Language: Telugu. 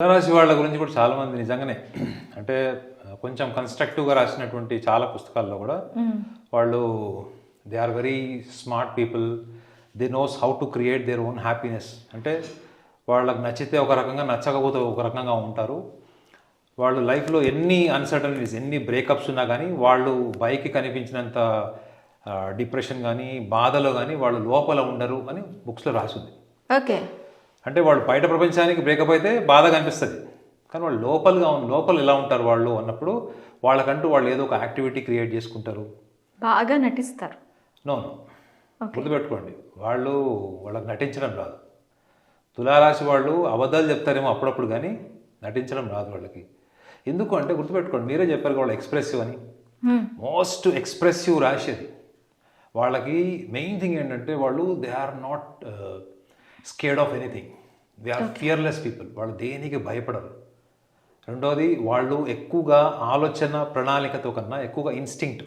తులారాశి వాళ్ళ గురించి కూడా చాలామంది నిజంగానే అంటే కొంచెం కన్స్ట్రక్టివ్గా రాసినటువంటి చాలా పుస్తకాల్లో కూడా వాళ్ళు they are very smart people, they knows how to create their own happiness. అంటే వాళ్ళకి నచ్చితే ఒక రకంగా, నచ్చకపోతే ఒక రకంగా ఉంటారు. వాళ్ళు లైఫ్లో ఎన్ని అన్సర్టనిటీస్, ఎన్ని బ్రేకప్స్ ఉన్నా కానీ వాళ్ళు పైకి కనిపించినంత డిప్రెషన్ కానీ, బాధలో కానీ వాళ్ళు లోపల ఉండరు అని బుక్స్లో రాసింది. ఓకే. అంటే వాళ్ళు బయట ప్రపంచానికి బ్రేకప్ అయితే బాధగా అనిపిస్తుంది, కానీ వాళ్ళు లోపల ఎలా ఉంటారు వాళ్ళు అన్నప్పుడు వాళ్ళకంటూ వాళ్ళు ఏదో ఒక యాక్టివిటీ క్రియేట్ చేసుకుంటారు, బాగా నటిస్తారు. నో గుర్తుపెట్టుకోండి, వాళ్ళకి నటించడం రాదు. తులారాశి వాళ్ళు అబద్ధాలు చెప్తారేమో అప్పుడప్పుడు, కానీ నటించడం రాదు వాళ్ళకి. ఎందుకు అంటే గుర్తుపెట్టుకోండి, మీరే చెప్పారు వాళ్ళు ఎక్స్ప్రెసివ్ అని. మోస్ట్ ఎక్స్ప్రెసివ్ రాశి అది. వాళ్ళకి మెయిన్ థింగ్ ఏంటంటే వాళ్ళు they are not scared of anything, they are fearless people. వాళ్ళు దేనికి భయపడరు. రెండోది, వాళ్ళు ఎక్కువగా ఆలోచన ప్రణాళికతో కన్నా ఎక్కువగా ఇన్స్టింక్ట్,